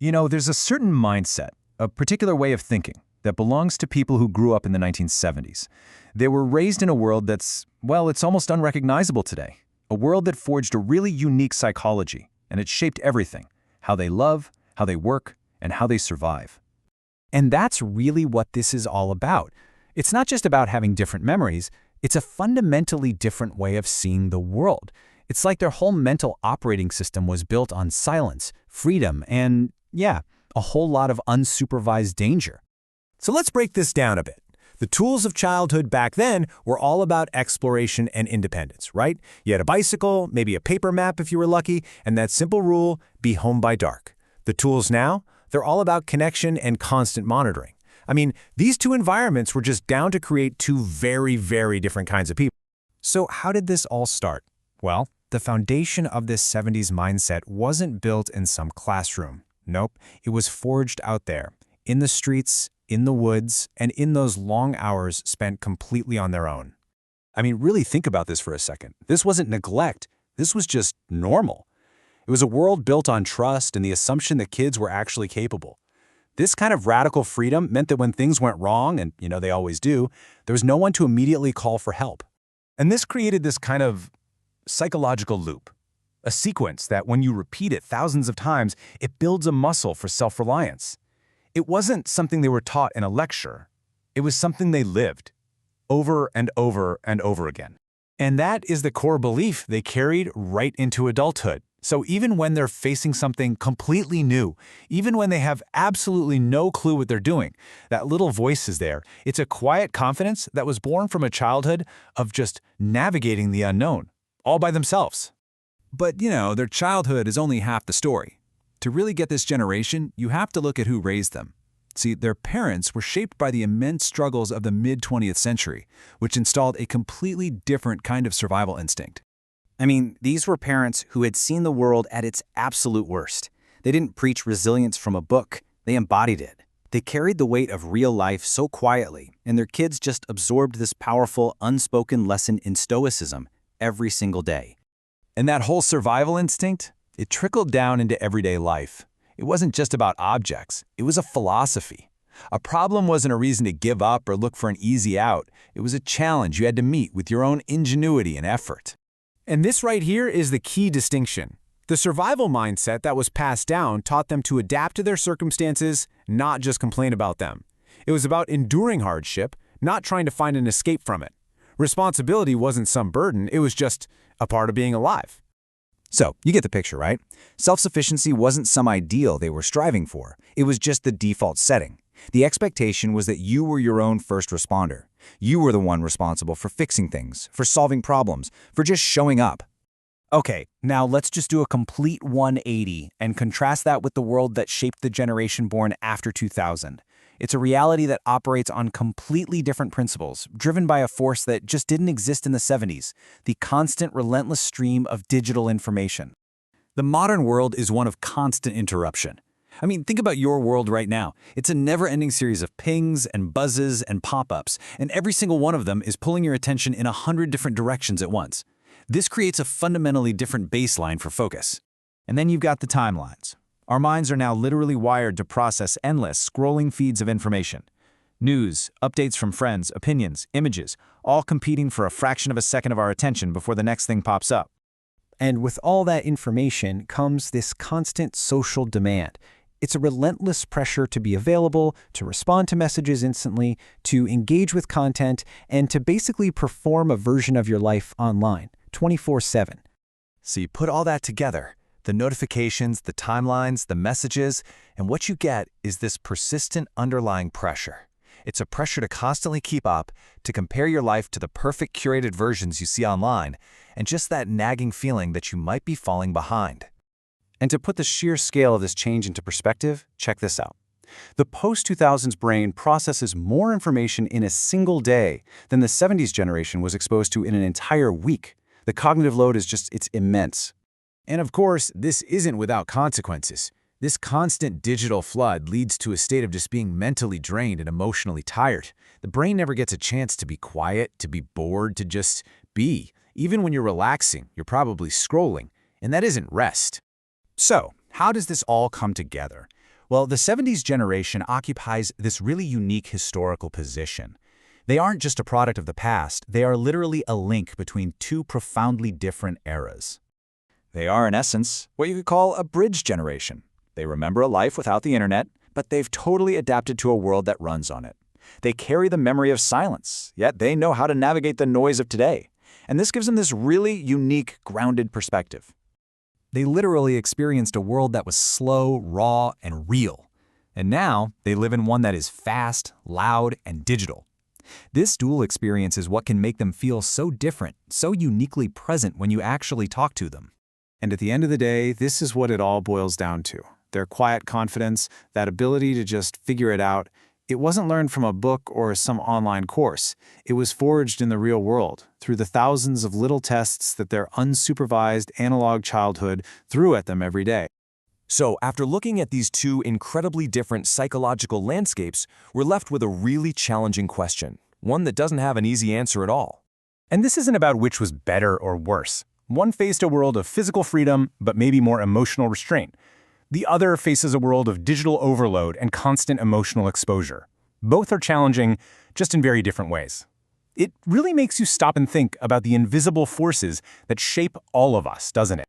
There's a certain mindset, a particular way of thinking, that belongs to people who grew up in the 1970s. They were raised in a world that's, well, it's almost unrecognizable today. A world that forged a really unique psychology, and it shaped everything: how they love, how they work, and how they survive. And that's really what this is all about. It's not just about having different memories, it's a fundamentally different way of seeing the world. It's like their whole mental operating system was built on silence, freedom, and, yeah, a whole lot of unsupervised danger. So let's break this down a bit. The tools of childhood back then were all about exploration and independence, right? You had a bicycle, maybe a paper map if you were lucky, and that simple rule, be home by dark. The tools now, they're all about connection and constant monitoring. I mean, these two environments were just down to create two very, very different kinds of people. So how did this all start? Well, the foundation of this 70s mindset wasn't built in some classroom. Nope, it was forged out there, in the streets, in the woods, and in those long hours spent completely on their own. I mean, really think about this for a second. This wasn't neglect. This was just normal. It was a world built on trust and the assumption that kids were actually capable. This kind of radical freedom meant that when things went wrong, and they always do, there was no one to immediately call for help. And this created this kind of psychological loop, a sequence that when you repeat it thousands of times, it builds a muscle for self-reliance. It wasn't something they were taught in a lecture. It was something they lived, over and over and over again. And that is the core belief they carried right into adulthood. So even when they're facing something completely new, even when they have absolutely no clue what they're doing, that little voice is there. It's a quiet confidence that was born from a childhood of just navigating the unknown, all by themselves. But, their childhood is only half the story. To really get this generation, you have to look at who raised them. See, their parents were shaped by the immense struggles of the mid-20th century, which installed a completely different kind of survival instinct. I mean, these were parents who had seen the world at its absolute worst. They didn't preach resilience from a book, they embodied it. They carried the weight of real life so quietly, and their kids just absorbed this powerful, unspoken lesson in stoicism every single day. And that whole survival instinct, it trickled down into everyday life. It wasn't just about objects, it was a philosophy. A problem wasn't a reason to give up or look for an easy out. It was a challenge you had to meet with your own ingenuity and effort. And this right here is the key distinction. The survival mindset that was passed down taught them to adapt to their circumstances, not just complain about them. It was about enduring hardship, not trying to find an escape from it. Responsibility wasn't some burden, it was just a part of being alive. So, you get the picture, right? Self-sufficiency wasn't some ideal they were striving for. It was just the default setting. The expectation was that you were your own first responder. You were the one responsible for fixing things, for solving problems, for just showing up. Okay, now let's just do a complete 180 and contrast that with the world that shaped the generation born after 2000. It's a reality that operates on completely different principles, driven by a force that just didn't exist in the 70s, the constant, relentless stream of digital information. The modern world is one of constant interruption. I mean, think about your world right now. It's a never-ending series of pings and buzzes and pop-ups, and every single one of them is pulling your attention in 100 different directions at once. This creates a fundamentally different baseline for focus. And then you've got the timelines. Our minds are now literally wired to process endless, scrolling feeds of information. News, updates from friends, opinions, images, all competing for a fraction of a second of our attention before the next thing pops up. And with all that information comes this constant social demand. It's a relentless pressure to be available, to respond to messages instantly, to engage with content, and to basically perform a version of your life online, 24/7. So you put all that together, the notifications, the timelines, the messages, and what you get is this persistent underlying pressure. It's a pressure to constantly keep up, to compare your life to the perfect curated versions you see online, and just that nagging feeling that you might be falling behind. And to put the sheer scale of this change into perspective, check this out. The post-2000s brain processes more information in a single day than the 70s generation was exposed to in an entire week. The cognitive load it's immense. And of course, this isn't without consequences. This constant digital flood leads to a state of just being mentally drained and emotionally tired. The brain never gets a chance to be quiet, to be bored, to just be. Even when you're relaxing, you're probably scrolling, and that isn't rest. So, how does this all come together? Well, the 70s generation occupies this really unique historical position. They aren't just a product of the past, they are literally a link between two profoundly different eras. They are, in essence, what you could call a bridge generation. They remember a life without the internet, but they've totally adapted to a world that runs on it. They carry the memory of silence, yet they know how to navigate the noise of today. And this gives them this really unique, grounded perspective. They literally experienced a world that was slow, raw, and real. And now they live in one that is fast, loud, and digital. This dual experience is what can make them feel so different, so uniquely present when you actually talk to them. And at the end of the day, this is what it all boils down to. Their quiet confidence, that ability to just figure it out. It wasn't learned from a book or some online course. It was forged in the real world, through the thousands of little tests that their unsupervised analog childhood threw at them every day. So, after looking at these two incredibly different psychological landscapes, we're left with a really challenging question, one that doesn't have an easy answer at all. And this isn't about which was better or worse. One faced a world of physical freedom, but maybe more emotional restraint. The other faces a world of digital overload and constant emotional exposure. Both are challenging, just in very different ways. It really makes you stop and think about the invisible forces that shape all of us, doesn't it?